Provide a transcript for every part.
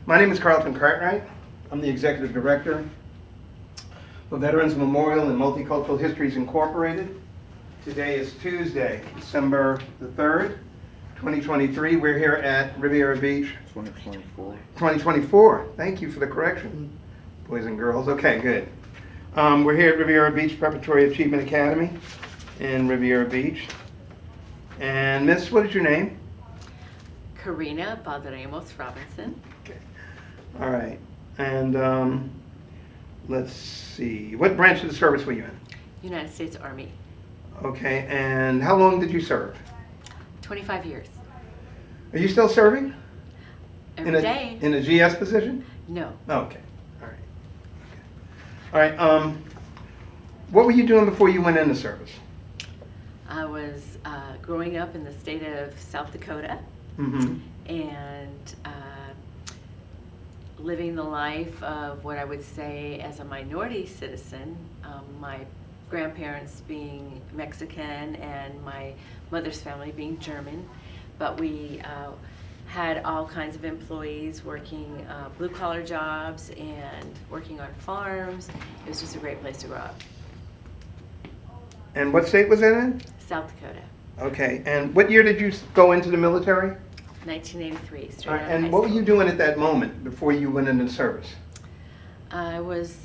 My name is Carlton Cartwright. I'm the Executive Director for Veterans Memorial and Multicultural Histories Incorporated. Today is Tuesday, December the 3rd, 2023. We're here at Riviera Beach. 2024. 2024. Thank you for the correction, boys and girls. Okay, good. We're here at Riviera Beach Preparatory Achievement Academy in Riviera Beach. And Miss, what is your name? Corinna, Balderramos-Robinson. Okay. All right. And let's see. What branch of the service were you in? United States Army. Okay. And how long did you serve? 25 years. Are you still serving? Every day. In a GS position? No. Okay. All right. Okay. All right. What were you doing before you went into service? I was growing up in the state of South Dakota. Mm-hmm. And living the life of what I would say as a minority citizen, my grandparents being Mexican and my mother's family being German, but we had all kinds of employees working blue-collar jobs and working on farms. It was just a great place to grow up. And what state was that in? South Dakota. Okay. And what year did you go into the military? 1983, straight All right. out of And high what were school. you doing at that moment before you went into service? I was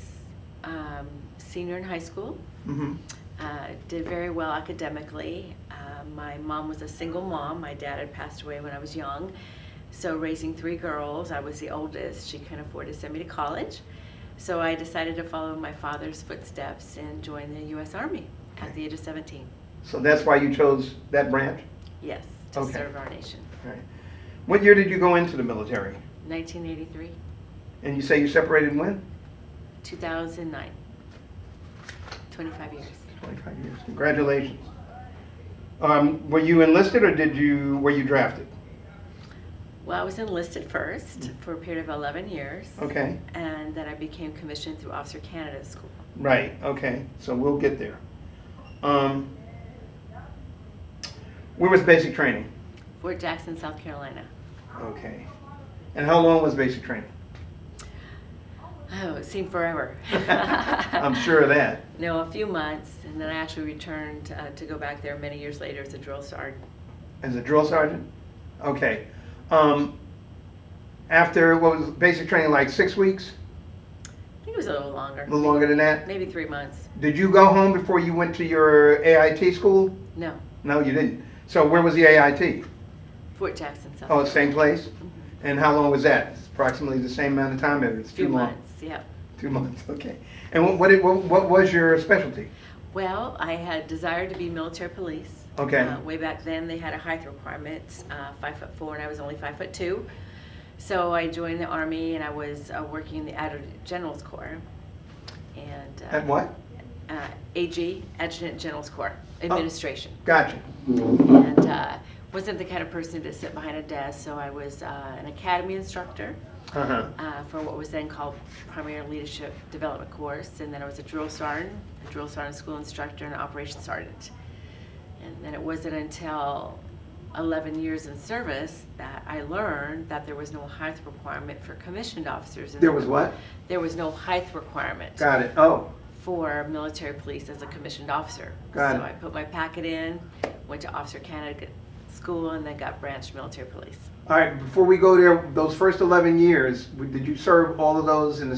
senior in high school. Mm-hmm. Did very well academically. My mom was a single mom. My dad had passed away when I was young. So raising 3 girls, I was the oldest. She couldn't afford to send me to college. So I decided to follow my father's footsteps and join the U.S. Army at the age of 17. So that's why you chose that branch? Yes, to Okay. serve our nation. All right. What year did you go into the military? 1983, And you say you separated when? 2009, 25 years. 25 years. Congratulations. Were you enlisted or were you drafted? Well, I was enlisted first for a period of 11 years. Okay. And then I became commissioned through Officer Candidate School. Right. Okay. So we'll get there. Where was basic training? Fort Jackson, South Carolina. Okay. And how long was basic training? Oh, it seemed forever. I'm sure of that. No, a few months, and then I actually returned to go back there many years later as a drill sergeant. As a drill sergeant? Okay. After, what was basic training, like 6 weeks? I think it was a little longer. A little longer than that? Maybe 3 months. Did you go home before you went to your AIT school? No, No, you didn't. So where was the AIT? Fort Jackson, South Oh, Carolina. same place? Mhm. And how long was that? It's approximately the same amount of time, maybe it's A few too long. months, yeah. 2 months, okay. And what was your specialty? Well, I had desired to be military police. Okay. Way back then, they had a height requirement, 5'4", and I was only 5'2". So I joined the Army, and I was working in the Adjutant General's Corps. And At what? AG, Adjutant General's Corps, Administration. Gotcha. And wasn't the kind of person to sit behind a desk, so I was an academy instructor Uh-huh. for what was then called Primary Leadership Development course, and then I was a drill sergeant school instructor, and an operations sergeant. And then it wasn't until 11 years in service that I learned that there was no height requirement for commissioned officers. There was what? There was no height requirement Got it. Oh, for military police as a commissioned officer. Got So it. I put my packet in, went to Officer Candidate School, and then got branched military police. all right. Before we go there, those first 11 years, did you serve all of those at the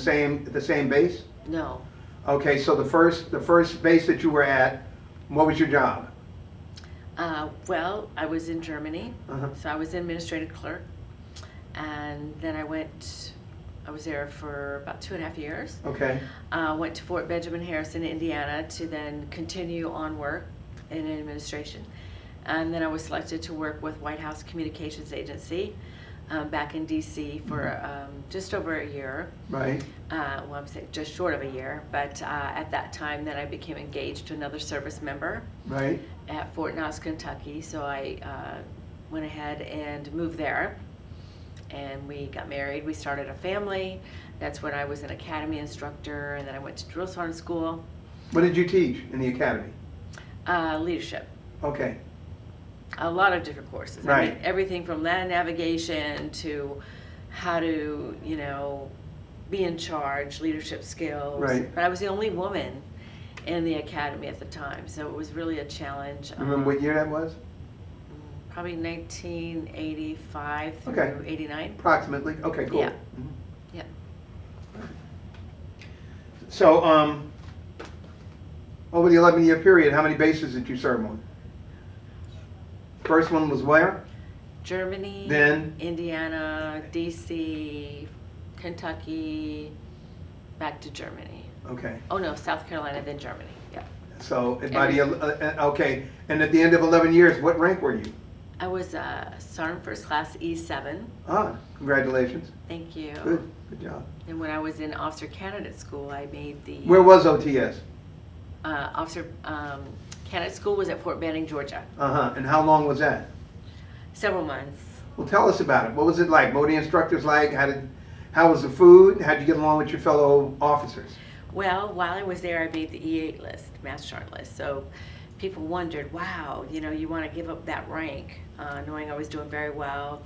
same base? No. Okay, so the first base that you were at, what was your job? Well, I was in Germany, Uh-huh. so I was administrative clerk, and then I was there for about 2.5 years. Okay. Went to Fort Benjamin Harrison, Indiana, to then continue on work in administration. And then I was selected to work with White House Communications Agency back in DC for just over a year. Right. Well, I'm saying just short of a year, but at that time then I became engaged to another service member Right. at Fort Knox, Kentucky. So I went ahead and moved there, and we got married. We started a family. That's when I was an academy instructor, and then I went to drill sergeant school. What did you teach in the academy? Leadership. Okay. A lot of different courses. I Right. mean, everything from land navigation to how to, be in charge, leadership skills. Right. But I was the only woman in the academy at the time, so it was really a challenge. Remember what year that was? Probably 1985 through Okay. 89. Approximately. Okay, cool. Yeah. Mhm. Yeah. So, over the 11-year period, how many bases did you serve on? First one was where? Germany, Then? Indiana, DC, Kentucky, back to Germany. Okay. Oh no, South Carolina, then Germany. Yeah. So, by the, okay, and at the end of 11 years, what rank were you? I was Sergeant First Class E7. Ah, congratulations. Thank you. Good job. And when I was in Officer Candidate School, I made the Where was OTS? Officer Candidate School was at Fort Benning, Georgia. Uh-huh, and how long was that? Several months. Well, tell us about it. What was it like? What were the instructors like? How was the food? How'd you get along with your fellow officers? Well, while I was there, I made the E8 list, Master Sergeant list. So people wondered, wow, you want to give up that rank, knowing I was doing very well,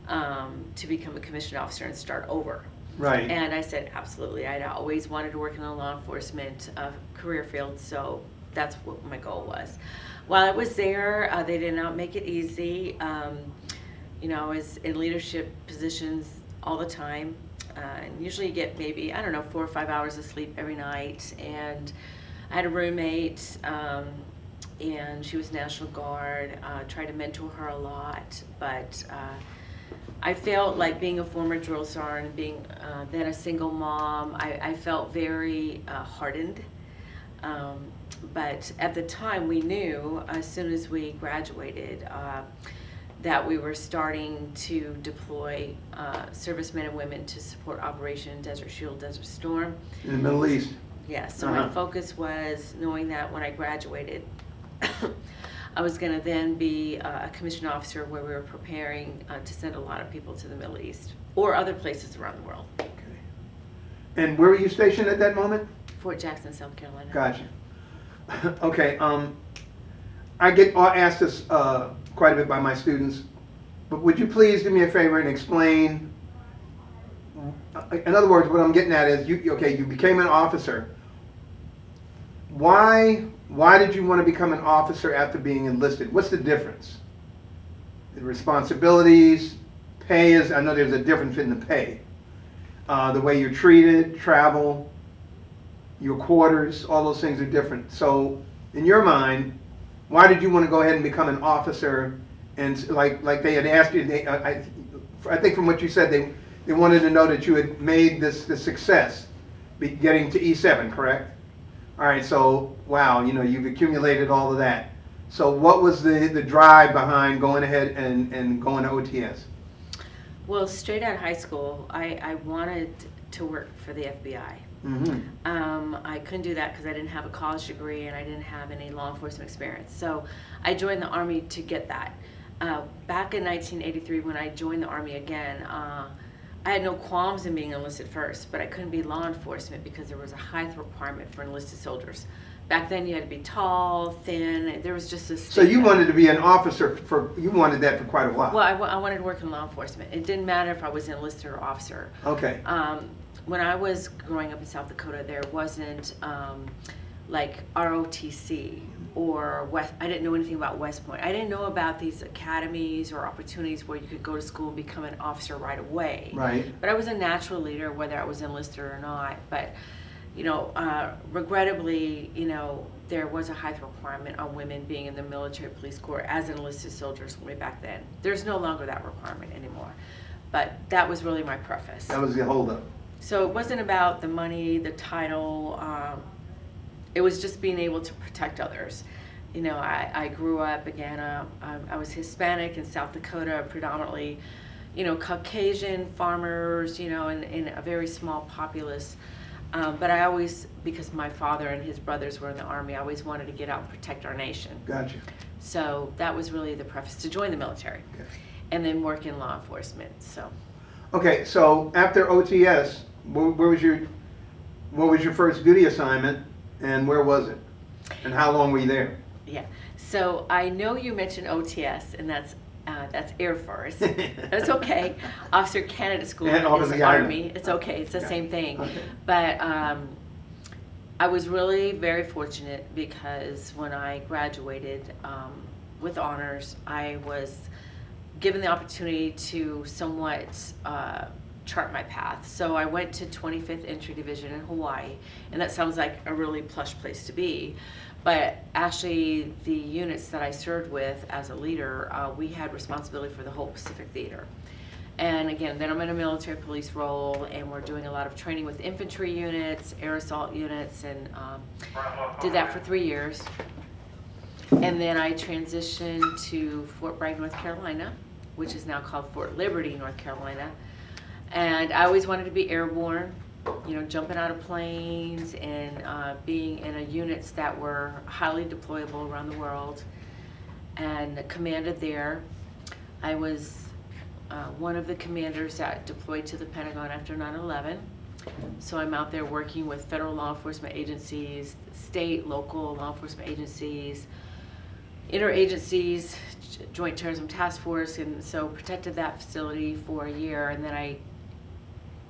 to become a commissioned officer and start over. Right. And I said, absolutely. I'd always wanted to work in the law enforcement career field, so that's what my goal was. While I was there, they did not make it easy. I was in leadership positions all the time. And usually you get maybe, 4 or 5 hours of sleep every night. And I had a roommate, and she was National Guard. Tried to mentor her a lot, but I felt like being a former drill sergeant, being then a single mom, I felt very hardened. But at the time, we knew as soon as we graduated that we were starting to deploy servicemen and women to support Operation Desert Shield, Desert Storm. In the Middle East. Yes, so my focus was knowing that when I graduated, I was going to then be a commissioned officer where we were preparing to send a lot of people to the Middle East or other places around the world. Okay. And where were you stationed at that moment? Fort Jackson, South Carolina. Gotcha. Okay, I get asked this quite a bit by my students, but would you please do me a favor and explain, in other words, what I'm getting at is, you became an officer. Why did you want to become an officer after being enlisted? What's the difference? The responsibilities, pay I know there's a difference in the pay. The way you're treated, travel, your quarters, all those things are different. So, in your mind, why did you want to go ahead and become an officer? And like they had asked you, I think from what you said, they wanted to know that you had made this success, getting to E7, correct? All right, so wow, you've accumulated all of that. So what was the drive behind going ahead and going to OTS? Well, straight out of high school, I wanted to work for the FBI. Mm-hmm. I couldn't do that because I didn't have a college degree and I didn't have any law enforcement experience. So I joined the Army to get that. Back in 1983, when I joined the Army again, I had no qualms in being enlisted first, but I couldn't be law enforcement because there was a height requirement for enlisted soldiers. Back then you had to be tall, thin, there was just this... So you wanted to be an officer you wanted that for quite a while? Well, I wanted to work in law enforcement. It didn't matter if I was enlisted or officer. Okay. When I was growing up in South Dakota, there wasn't like ROTC or West. I didn't know anything about West Point. I didn't know about these academies or opportunities where you could go to school and become an officer right away. Right. But I was a natural leader, whether I was enlisted or not. But regrettably, there was a height requirement on women being in the military police corps as enlisted soldiers way back then. There's no longer that requirement anymore. But that was really my preface. That was the holdup. So it wasn't about the money, the title. It was just being able to protect others. I grew up, again, I was Hispanic in South Dakota, predominantly, Caucasian farmers, in a very small populace. But I always, because my father and his brothers were in the Army, I always wanted to get out and protect our nation. Gotcha. So that was really the preface to join the military. Okay. And then work in law enforcement, so. Okay, so after OTS, what was your first duty assignment, and where was it? And how long were you there? Yeah, so I know you mentioned OTS, and that's That's Air Force. That's okay. Officer Candidate School And is Officer Army. Candidate. It's okay. It's the Okay. same thing. Okay. But I was really very fortunate because when I graduated with honors, I was given the opportunity to somewhat chart my path. So I went to 25th Infantry Division in Hawaii, and that sounds like a really plush place to be. But actually, the units that I served with as a leader, we had responsibility for the whole Pacific Theater. And again, then I'm in a military police role, and we're doing a lot of training with infantry units, air assault units, and did that for 3 years. And then I transitioned to Fort Bragg, North Carolina, which is now called Fort Liberty, North Carolina. And I always wanted to be airborne, you know, jumping out of planes and being in a units that were highly deployable around the world, and commanded there. I was one of the commanders that deployed to the Pentagon after 9/11. So I'm out there working with federal law enforcement agencies, state, local law enforcement agencies, interagencies, Joint Terrorism Task Force, and so protected that facility for a year, and then I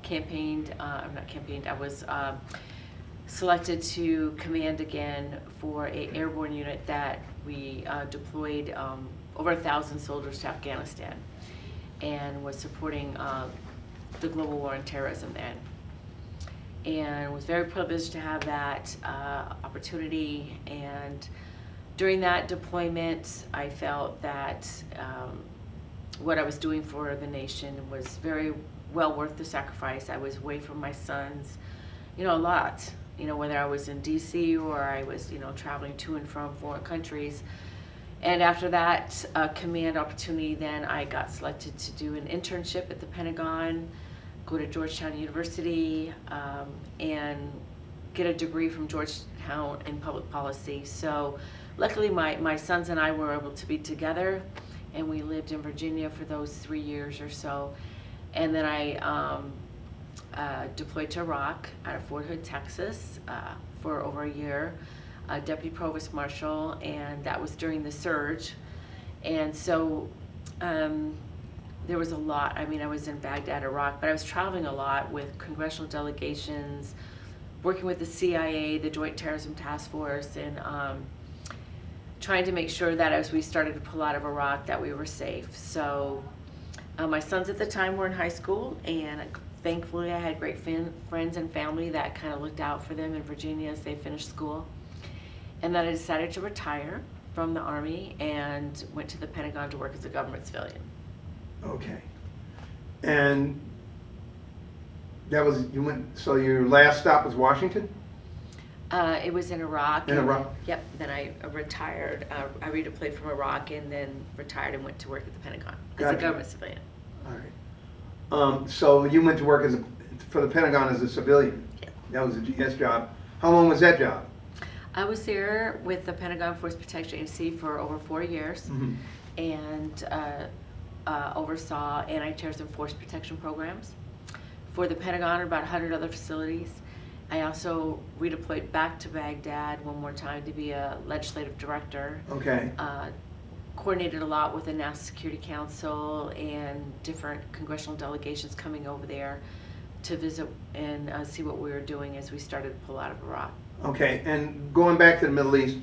I was selected to command again for a airborne unit that we deployed over 1,000 soldiers to Afghanistan, and was supporting the global war on terrorism then. And was very privileged to have that opportunity. And during that deployment, I felt that what I was doing for the nation was very well worth the sacrifice. I was away from my sons, you know, a lot, you know, whether I was in DC or I was, you know, traveling to and from foreign countries. And after that command opportunity, then I got selected to do an internship at the Pentagon, go to Georgetown University, and get a degree from Georgetown in public policy. So luckily my sons and I were able to be together, and we lived in Virginia for those 3 years or so. And then I deployed to Iraq out of Fort Hood, Texas, for over a year, Deputy Provost Marshal, and that was during the surge. And so there was a lot. I mean, I was in Baghdad, Iraq, but I was traveling a lot with congressional delegations, working with the CIA, the Joint Terrorism Task Force, and trying to make sure that as we started to pull out of Iraq that we were safe. So my sons at the time were in high school, and thankfully I had great friends and family that kind of looked out for them in Virginia as they finished school. And then I decided to retire from the Army and went to the Pentagon to work as a government civilian. Okay. And that was, you went, so your last stop was Washington? It was in Iraq. In Iraq? Yep, then I retired. I redeployed from Iraq and then retired and went to work at the Pentagon as a Gotcha. government civilian. All right. So you went to work for the Pentagon as a civilian? Yeah. That was a GS job. How long was that job? I was there with the Pentagon Force Protection Agency for over 4 years, Mm-hmm. and oversaw anti-terrorism force protection programs for the Pentagon and about 100 other facilities. I also redeployed back to Baghdad one more time to be a legislative director. Okay. Coordinated a lot with the National Security Council and different congressional delegations coming over there to visit and see what we were doing as we started to pull out of Iraq. Okay, and going back to the Middle East,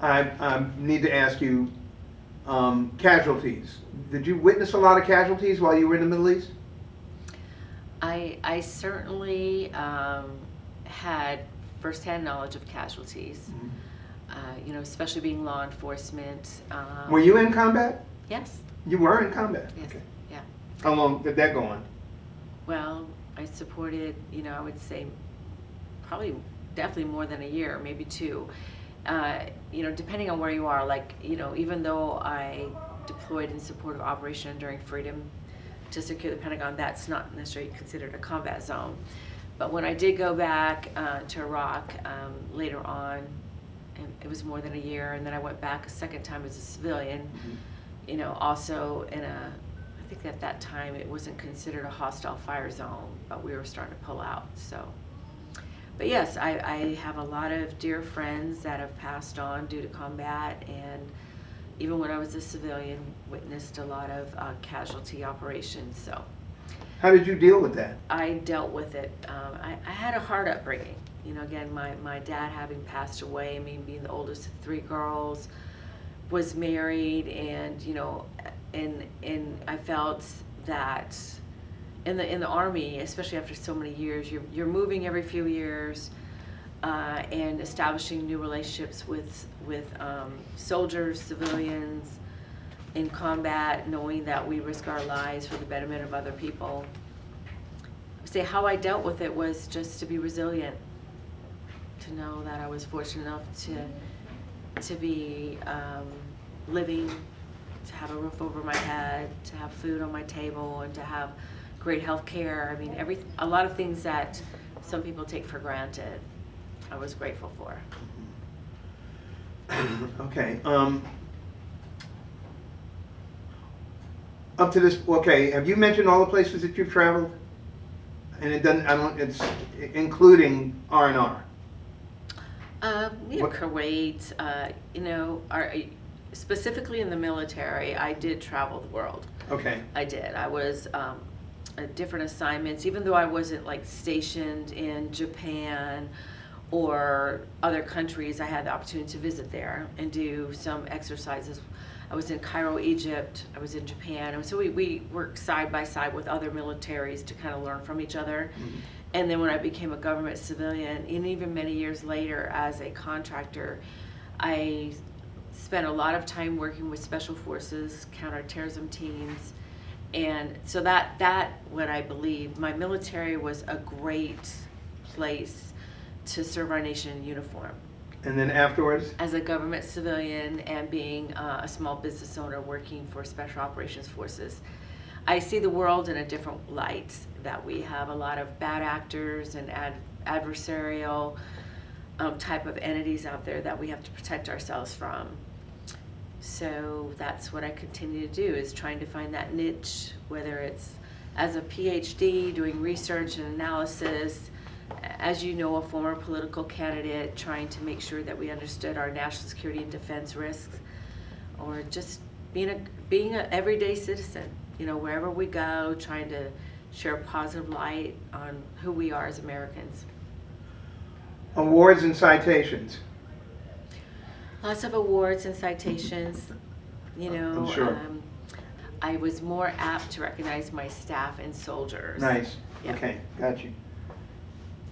I need to ask you, casualties. Did you witness a lot of casualties while you were in the Middle East? I certainly had firsthand knowledge of casualties, you know, especially being law enforcement. Were you in combat? Yes. You were in combat? Yes. Okay. Yeah. How long did that go on? Well, I supported, you know, I would say probably definitely more than a year, maybe 2. You know, depending on where you are, like, you know, even though I deployed in support of Operation Enduring Freedom to secure the Pentagon, that's not necessarily considered a combat zone. But when I did go back to Iraq later on, and it was more than a year, and then I went back a second time as a civilian, you know, also in a, I think at that time it wasn't considered a hostile fire zone, but we were starting to pull out, so. But yes, I have a lot of dear friends that have passed on due to combat, and even when I was a civilian, witnessed a lot of casualty operations. So How did you deal with that? I dealt with it. I had a hard upbringing. You know, again, my dad having passed away, me being the oldest of 3 girls, was married, and you know, and I felt that in the Army, especially after so many years, you're moving every few years, and establishing new relationships with soldiers, civilians in combat, knowing that we risk our lives for the betterment of other people. Say how I dealt with it was just to be resilient, to know that I was fortunate enough to be living, to have a roof over my head, to have food on my table, and to have great health care. I mean, a lot of things that some people take for granted, I was grateful for. Okay. Up to this, okay, have you mentioned all the places that you've traveled? And it doesn't, it's including R&R. Yeah, What- Kuwait, you know, specifically in the military, I did travel the world. Okay. I did. I was different assignments, even though I wasn't like stationed in Japan or other countries. I had the opportunity to visit there and do some exercises. I was in Cairo, Egypt. I was in Japan, and so we worked side by side with other militaries to kind of learn from each other. Mm-hmm. And then when I became a government civilian, and even many years later as a contractor, I spent a lot of time working with special forces, counterterrorism teams. And so that what I believe, my military was a great place to serve our nation in uniform. And then afterwards? As a government civilian and being a small business owner working for Special Operations Forces, I see the world in a different light, that we have a lot of bad actors and adversarial type of entities out there that we have to protect ourselves from. So that's what I continue to do, is trying to find that niche, whether it's as a PhD doing research and analysis, as you know, a former political candidate trying to make sure that we understood our national security and defense risks, or just being an everyday citizen, you know, wherever we go, trying to share a positive light on who we are as Americans. Awards and citations. Lots of awards and citations, you know. I'm sure. I was more apt to recognize my staff and soldiers. Nice. Yeah. Okay, got you.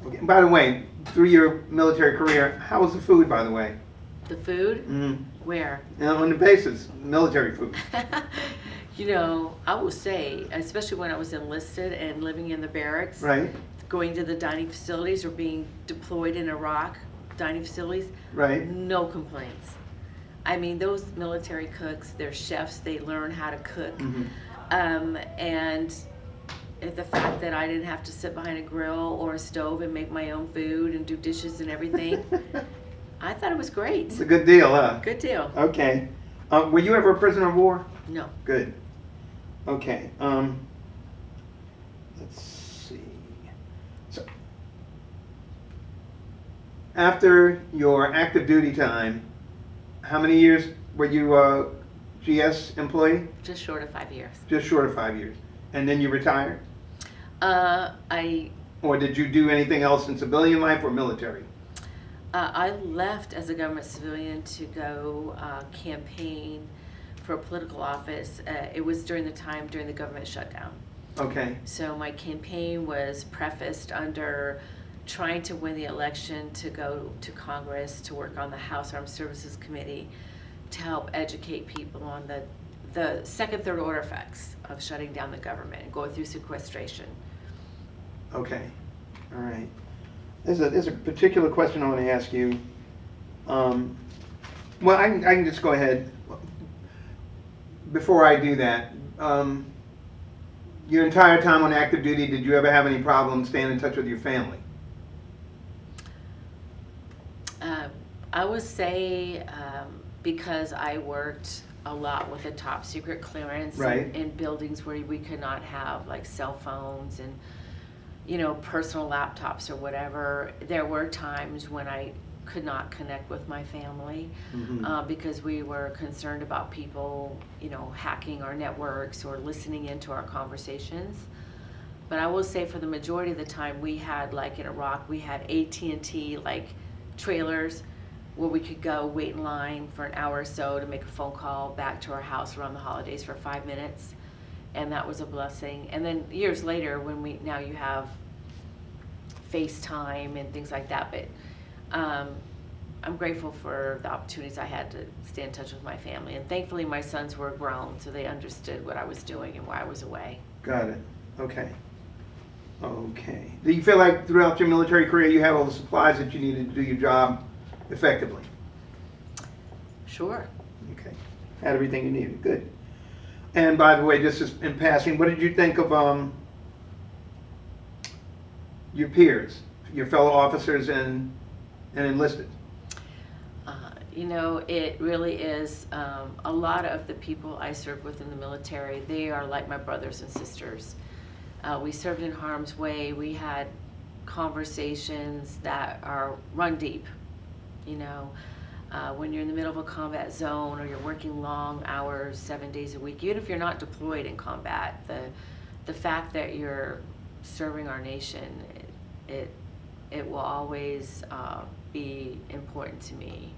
Okay. By the way, through your military career, how was the food, by the way? The food? Mm-hmm. Where? On the bases, military food. You know, I will say, especially when I was enlisted and living in the barracks, Right, going to the dining facilities or being deployed in Iraq, dining facilities, right. no complaints. I mean, those military cooks, they're chefs, they learn how to cook. Mm-hmm. And the fact that I didn't have to sit behind a grill or a stove and make my own food and do dishes and everything, I thought it was great. It's a good deal, huh? Good deal. Okay. Were you ever a prisoner of war? No. Good. Okay. Let's see. So, after your active duty time, how many years were you a GS employee? Just short of 5 years. Just short of 5 years. And then you retired? I Or did you do anything else in civilian life or military? I left as a government civilian to go campaign for a political office. It was during the government shutdown. Okay. So my campaign was prefaced under trying to win the election to go to Congress to work on the House Armed Services Committee to help educate people on the second, third order effects of shutting down the government and going through sequestration. Okay. All right. There's a particular question I want to ask you. Well, I can just go ahead. Before I do that, your entire time on active duty, did you ever have any problems staying in touch with your family? I would say because I worked a lot with a top secret clearance Right. in buildings where we could not have like cell phones and, you know, personal laptops or whatever, there were times when I could not connect with my family Mhm. because we were concerned about people, hacking our networks or listening into our conversations. But I will say for the majority of the time we had, like in Iraq, we had AT&T like trailers where we could go wait in line for an hour or so to make a phone call back to our house around the holidays for 5 minutes. And that was a blessing. And then years later when now you have FaceTime and things like that, but I'm grateful for the opportunities I had to stay in touch with my family. And thankfully my sons were grown, so they understood what I was doing and why I was away. Got it. Okay. Okay. Do you feel like throughout your military career you have all the supplies that you needed to do your job effectively? Sure. Okay. Had everything you needed. Good. And by the way, just as in passing, what did you think of your peers, your fellow officers and enlisted? It really is, a lot of the people I served with in the military, they are like my brothers and sisters. We served in harm's way. We had conversations that are run deep. When you're in the middle of a combat zone or you're working long hours, 7 days a week, even if you're not deployed in combat, the fact that you're serving our nation, it will always be important to me.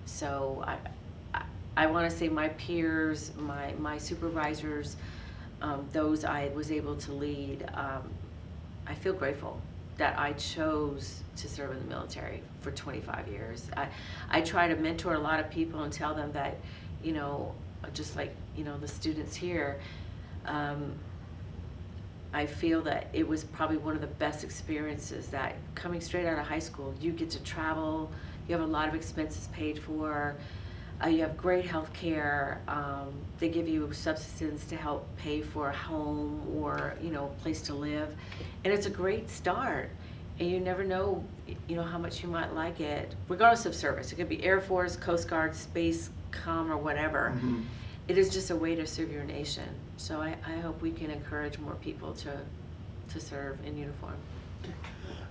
So I want to say my peers, my supervisors, those I was able to lead, I feel grateful that I chose to serve in the military for 25 years. I try to mentor a lot of people and tell them that, just like, the students here, I feel that it was probably one of the best experiences, that coming straight out of high school, you get to travel, you have a lot of expenses paid for, you have great health care, they give you subsistence to help pay for a home or, place to live. And it's a great start. And you never know, how much you might like it, regardless of service. It could be Air Force, Coast Guard, Space, Com, or whatever. Mm-hmm. It is just a way to serve your nation. So I hope we can encourage more people to serve in uniform.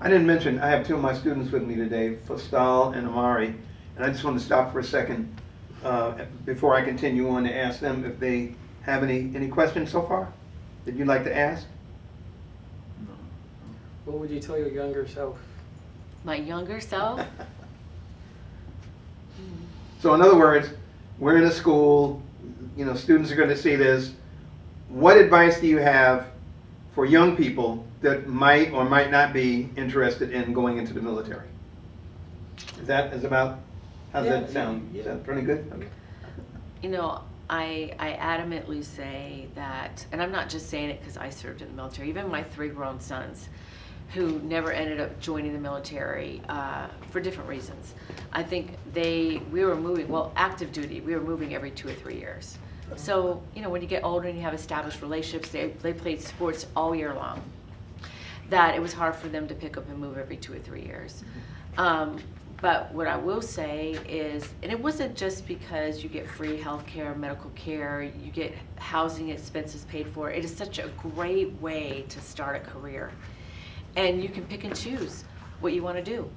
I didn't mention, I have two of my students with me today, Fostal and Amari, and I just want to stop for a second before I continue on to ask them if they have any questions so far that you'd like to ask. What would you tell your younger self? My younger self? So in other words, we're in a school, students are going to see this. What advice do you have for young people that might or might not be interested in going into the military? How's that sound? Yeah. Is that pretty good? Okay. I adamantly say that, and I'm not just saying it because I served in the military, even my 3 grown sons who never ended up joining the military for different reasons. I think we were moving, active duty, we were moving every 2 or 3 years. So, when you get older and you have established relationships, they played sports all year long, that it was hard for them to pick up and move every 2 or 3 years. But what I will say is, and it wasn't just because you get free health care, medical care, you get housing expenses paid for. It is such a great way to start a career. And you can pick and choose what you want to do.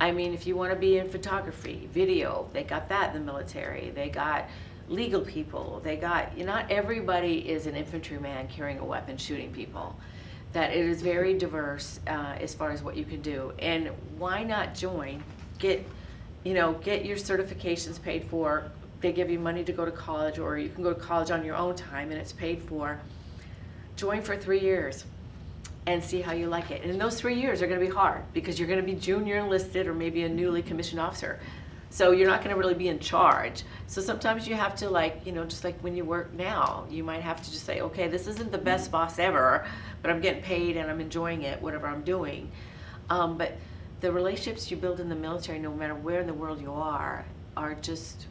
I mean, if you want to be in photography, video, they got that in the military. They got legal people. Not everybody is an infantryman carrying a weapon shooting people. That it is very diverse as far as what you can do. And why not join? Get your certifications paid for. They give you money to go to college, or you can go to college on your own time and it's paid for. Join for 3 years and see how you like it. And those 3 years are going to be hard because you're going to be junior enlisted or maybe a newly commissioned officer. So you're not going to really be in charge. So sometimes you have to just like when you work now, you might have to just say, okay, this isn't the best boss ever, but I'm getting paid and I'm enjoying it, whatever I'm doing. But the relationships you build in the military, no matter where in the world you are just,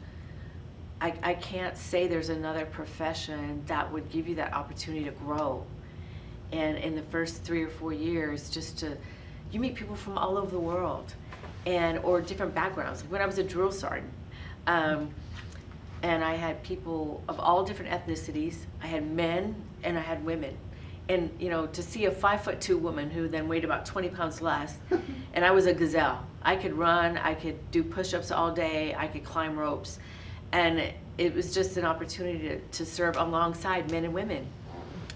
I can't say there's another profession that would give you that opportunity to grow. And in the first 3 or 4 years, you meet people from all over the world or different backgrounds. When I was a drill sergeant, and I had people of all different ethnicities. I had men and I had women. And to see a 5'2" woman who then weighed about 20 pounds less, and I was a gazelle. I could run, I could do push-ups all day, I could climb ropes, and it was just an opportunity to serve alongside men and women.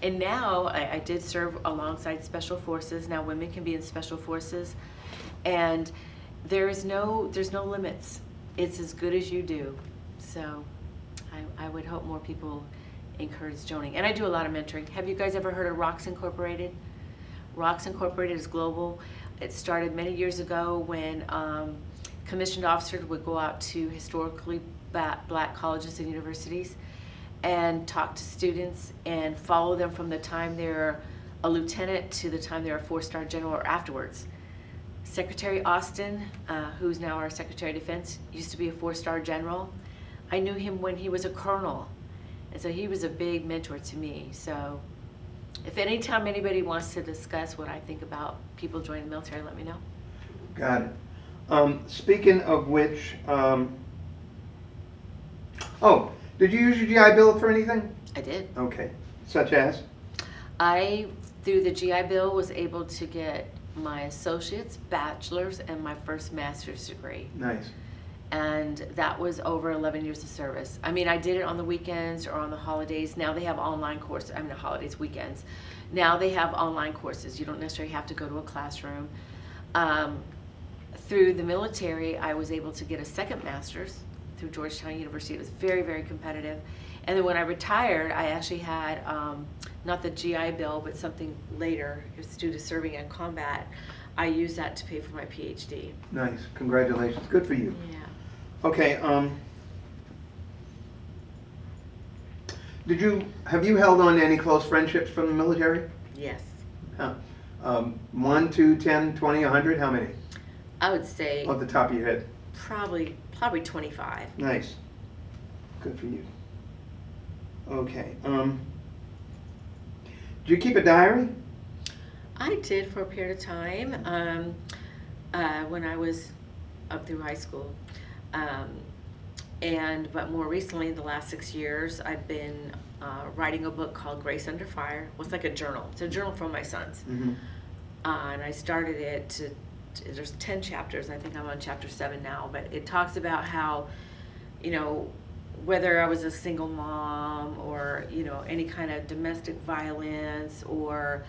And now I did serve alongside special forces. Now women can be in special forces, and there's no limits. It's as good as you do. So I would hope more people encourage joining. And I do a lot of mentoring. Have you guys ever heard of Rocks Incorporated? Rocks Incorporated is global. It started many years ago when commissioned officers would go out to historically black colleges and universities and talk to students and follow them from the time they're a lieutenant to the time they're a 4-star general or afterwards. Secretary Austin, who's now our Secretary of Defense, used to be a 4-star general. I knew him when he was a colonel, and so he was a big mentor to me. So if anytime anybody wants to discuss what I think about people joining the military, let me know. Got it. Speaking of which, oh, did you use your GI Bill for anything? I did. Okay. Such as? I, through the GI Bill, was able to get my associate's, bachelor's, and my first master's degree. Nice. And that was over 11 years of service. I mean, I did it on the weekends or on the holidays. Now they have online courses, I mean, holidays, weekends. Now they have online courses. You don't necessarily have to go to a classroom. Through the military, I was able to get a second master's through Georgetown University. It was very, very competitive. And then when I retired, I actually had, not the GI Bill, but something later, it was due to serving in combat. I used that to pay for my PhD. Nice. Congratulations. Good for you. Yeah. Okay. Have you held on to any close friendships from the military? Yes. 1, 2, 10, 20, 100? How many? I would say Off the top of your head. probably 25. Nice. Good for you. Okay. Do you keep a diary? I did for a period of time when I was up through high school. But more recently, the last 6 years, I've been writing a book called Grace Under Fire. Well, it's like a journal. It's a journal for my sons. Mm-hmm. And I started it there's 10 chapters. I think I'm on chapter 7 now. But it talks about how, whether I was a single mom or, any kind of domestic violence or,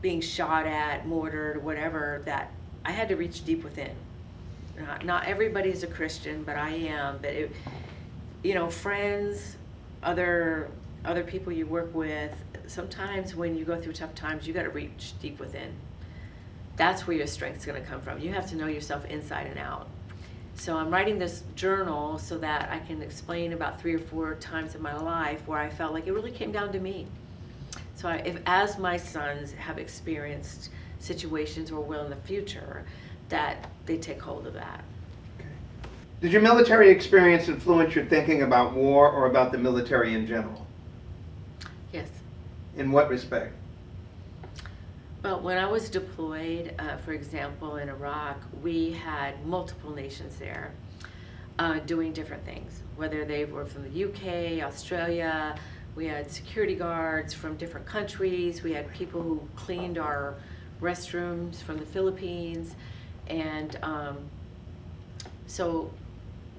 being shot at, mortared, whatever, that I had to reach deep within. Not everybody's a Christian, but I am. But friends, other people you work with, sometimes when you go through tough times, you got to reach deep within. That's where your strength's going to come from. You have to know yourself inside and out. So I'm writing this journal so that I can explain about 3 or 4 times in my life where I felt like it really came down to me. So as my sons have experienced situations or will in the future, that they take hold of that. Okay. Did your military experience influence your thinking about war or about the military in general? Yes. In what respect? Well, when I was deployed, for example, in Iraq, we had multiple nations there doing different things, whether they were from the UK, Australia. We had security guards from different countries. We had people who cleaned our restrooms from the Philippines. And so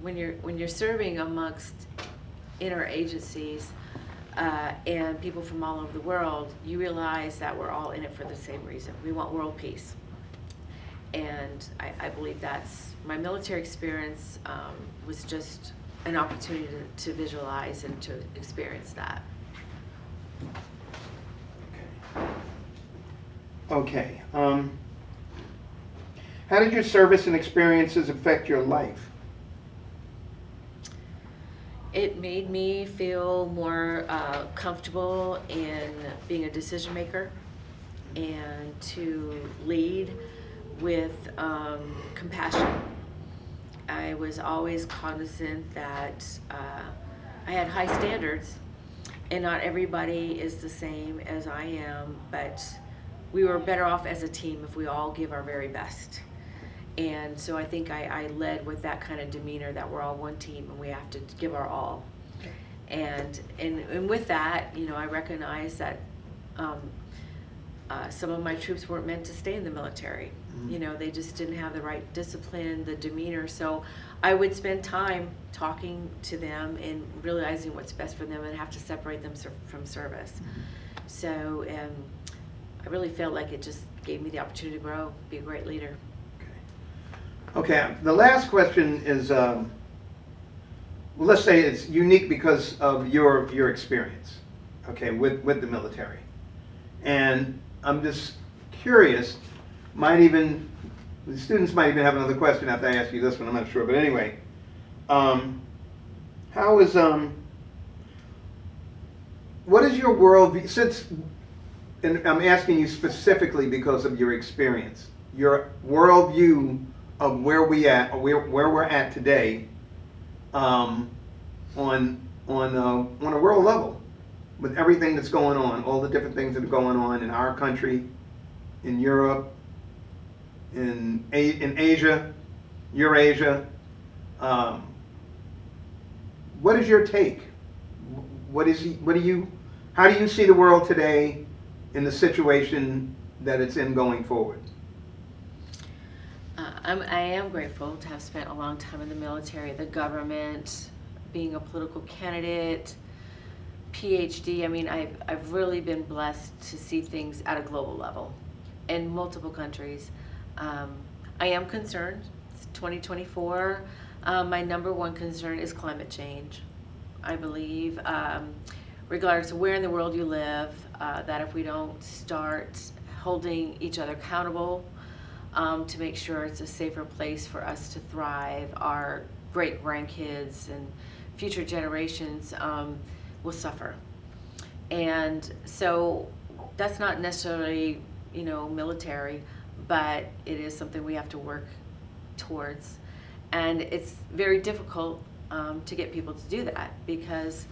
when you're serving amongst interagencies and people from all over the world, you realize that we're all in it for the same reason. We want world peace. And I believe that's my military experience was just an opportunity to visualize and to experience that. Okay. How did your service and experiences affect your life? It made me feel more comfortable in being a decision maker and to lead with compassion. I was always cognizant that I had high standards and not everybody is the same as I am, but we were better off as a team if we all give our very best. And so I think I led with that kind of demeanor that we're all one team and we have to give our all. And with that, I recognize that some of my troops weren't meant to stay in the military. You know, they just didn't have the right discipline, the demeanor. So I would spend time talking to them and realizing what's best for them and have to separate them from service. So I really felt like it just gave me the opportunity to grow, be a great leader. Okay, the last question is, well, let's say it's unique because of your experience, okay, with the military. And I'm just curious, the students might even have another question after I ask you this one, I'm not sure, but anyway. What is your worldview, and I'm asking you specifically because of your experience, your worldview of where we're at today, on a world level, with everything that's going on, all the different things that are going on in our country, in Europe, in Asia, Eurasia. What is your take? How do you see the world today in the situation that it's in going forward? I am grateful to have spent a long time in the military, the government, being a political candidate, PhD. I mean, I've really been blessed to see things at a global level in multiple countries. I am concerned. It's 2024. My number one concern is climate change. I believe, regardless of where in the world you live, that if we don't start holding each other accountable to make sure it's a safer place for us to thrive, our great grandkids and future generations will suffer. And so that's not necessarily, military, but it is something we have to work towards. And it's very difficult to get people to do that because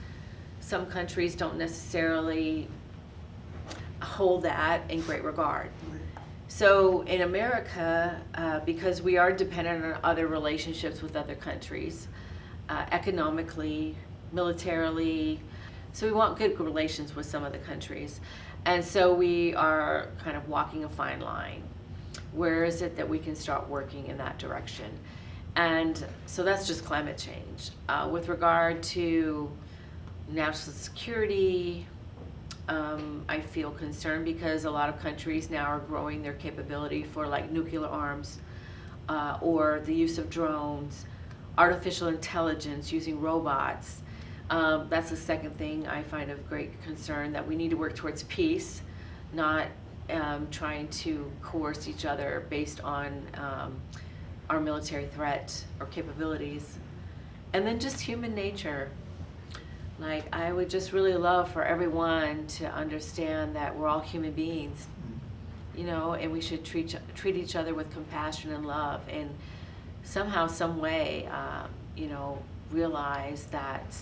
some countries don't necessarily hold that in great regard. So in America, because we are dependent on other relationships with other countries, economically, militarily, so we want good relations with some of the countries. And so we are kind of walking a fine line. Where is it that we can start working in that direction? And so that's just climate change. With regard to national security, I feel concerned because a lot of countries now are growing their capability for like nuclear arms or the use of drones, artificial intelligence, using robots. That's the second thing I find of great concern, that we need to work towards peace, not trying to coerce each other based on our military threat or capabilities. And then just human nature. Like, I would just really love for everyone to understand that we're all human beings, and we should treat each other with compassion and love, and somehow, some way, realize that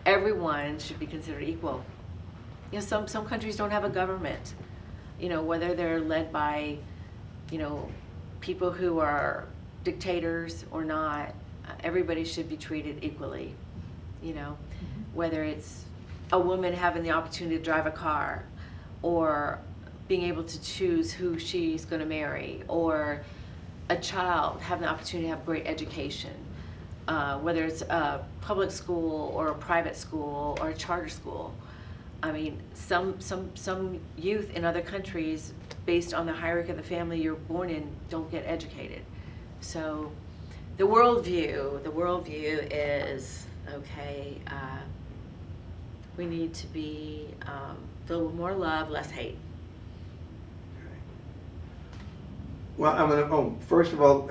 everyone should be considered equal. Some countries don't have a government, whether they're led by, people who are dictators or not, everybody should be treated equally, whether it's a woman having the opportunity to drive a car, or being able to choose who she's going to marry, or a child having the opportunity to have great education, whether it's a public school or a private school or a charter school. I mean, some youth in other countries, based on the hierarchy of the family you're born in, don't get educated. So the worldview is, okay, we need to be filled with more love, less hate. Well, I'm gonna, first of all,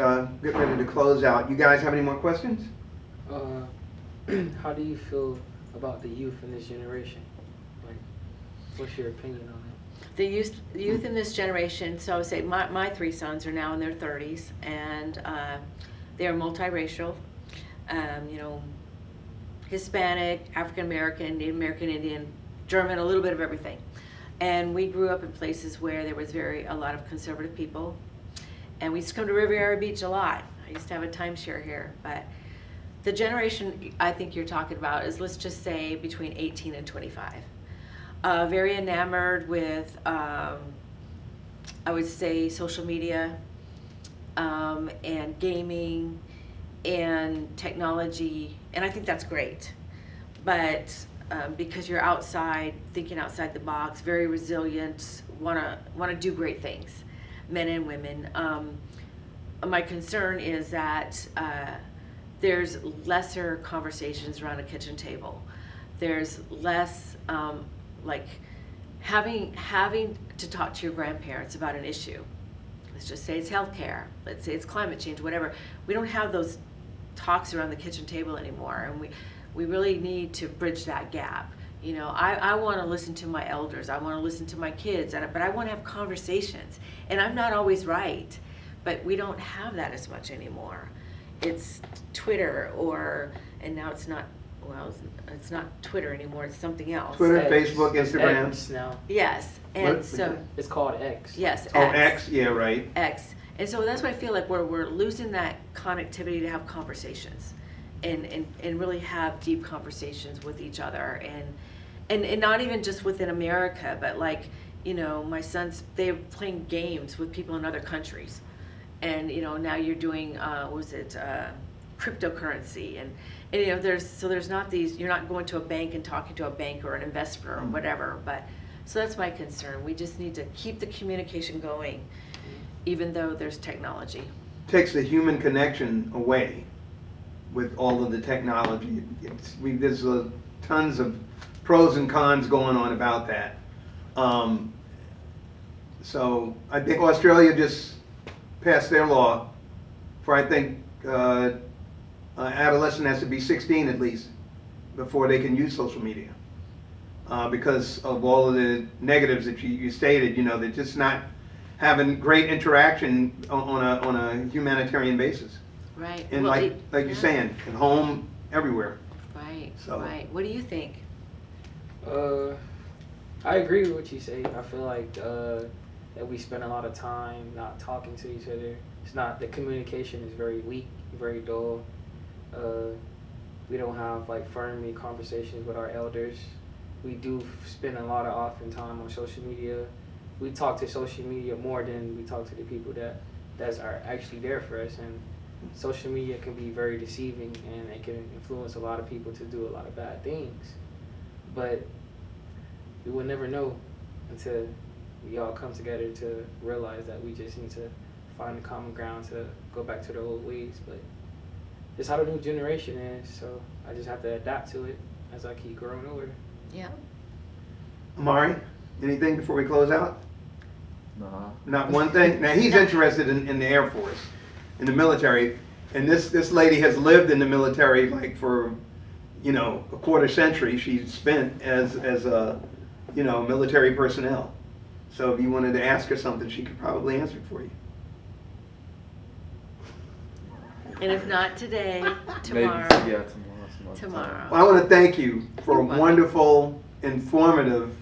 get ready to close out. You guys have any more questions? How do you feel about the youth in this generation? Like, what's your opinion on it? The youth in this generation, so I would say my three sons are now in their 30s, and they're multiracial, Hispanic, African American, Native American Indian, German, a little bit of everything. And we grew up in places where there was a lot of conservative people. And we used to come to Riviera Beach a lot. I used to have a timeshare here. But the generation I think you're talking about is, let's just say, between 18 and 25. Very enamored with, I would say, social media, and gaming and technology, and I think that's great. But because you're outside, thinking outside the box, very resilient, wanna do great things, men and women. My concern is that there's lesser conversations around a kitchen table. There's less like having to talk to your grandparents about an issue. Let's just say it's healthcare. Let's say it's climate change, whatever. We don't have those talks around the kitchen table anymore, and we really need to bridge that gap. You know, I want to listen to my elders. I want to listen to my kids, but I want to have conversations. And I'm not always right, but we don't have that as much anymore. It's Twitter and now it's not, well, it's not Twitter anymore. It's something else. Twitter, X. Facebook, Instagram. X now. Yes, and What? so It's called X. yes, Oh, X, yeah, right. X. And so that's why I feel like we're losing that connectivity to have conversations and really have deep conversations with each other and not even just within America, but like, you know, my sons, they're playing games with people in other countries. And, you know, now you're doing, cryptocurrency and you know, there's not these, you're not going to a bank and talking to a banker or an investor or whatever, but, so that's my concern. We just need to keep the communication going, even though there's technology. Takes the human connection away with all of the technology. There's tons of pros and cons going on about that. So I think Australia just passed their law for, I think, adolescent has to be 16 at least before they can use social media. Because of all of the negatives that you stated, you know, they're just not having great interaction on a humanitarian basis. Right. And Well, like you're saying, at home, everywhere. Right, So- right. What do you think? I agree with what you say. I feel like that we spend a lot of time not talking to each other. It's not, the communication is very weak, very dull. We don't have like friendly conversations with our elders. We do spend a lot of often time on social media. We talk to social media more than we talk to the people that are actually there for us. And social media can be very deceiving, and it can influence a lot of people to do a lot of bad things. But we will never know until we all come together to realize that we just need to find a common ground to go back to the old ways. But it's how the new generation is, so I just have to adapt to it as I keep growing older. Yeah. Amari, anything before we close out? No. Not one thing? Now, he's interested in the Air Force, in the military, and this lady has lived in the military like for, you know, a quarter century. She's spent as a, you know, military personnel. So if you wanted to ask her something, she could probably answer it for you. And if not today, Maybe, tomorrow. yeah, some other Tomorrow. time. Well, I want to thank you for a You're welcome. wonderful, informative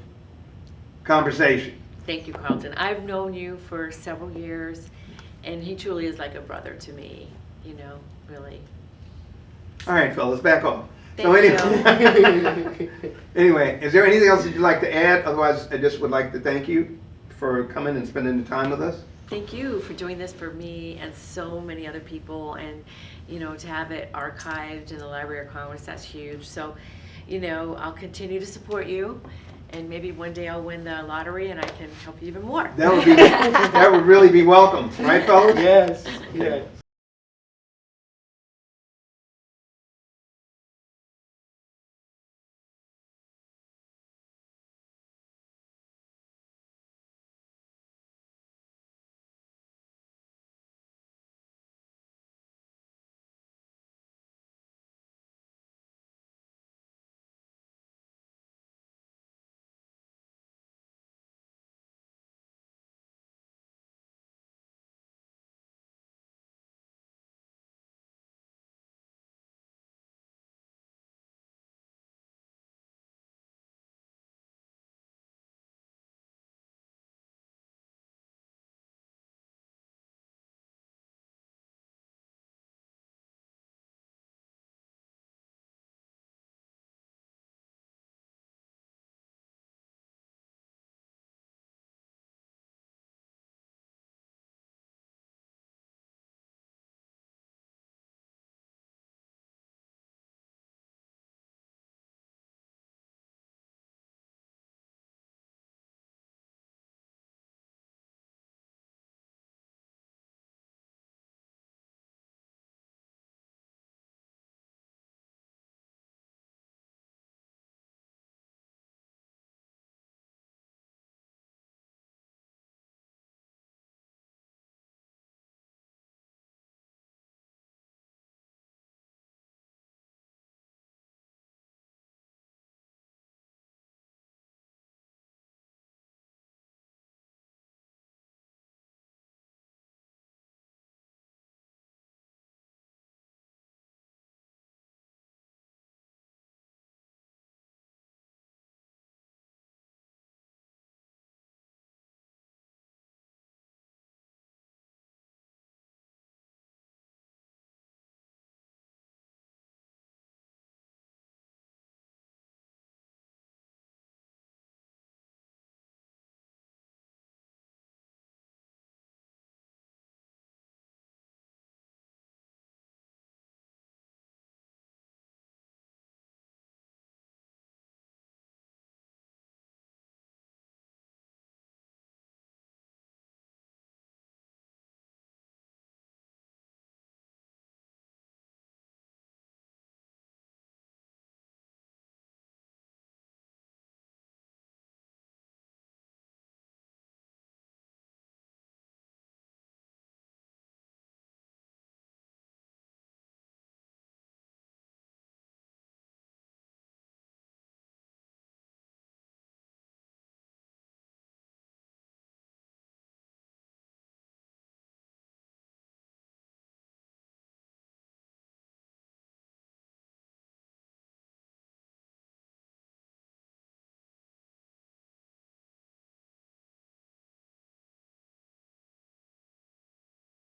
conversation. Thank you, Carlton. I've known you for several years, and he truly is like a brother to me, you know, really. All right, fellas, back off. Thank So anyway, anyway, is there anything else that you'd like to add? Otherwise, I just would like to thank you for coming and spending the time with us. Thank you for doing this for me and so many other people, and, you know, to have it archived in the Library of Congress, that's huge. So, you know, I'll continue to support you, and maybe one day I'll win the lottery and I can help you even more. That would really be welcome, right, fellas? Yes, yes.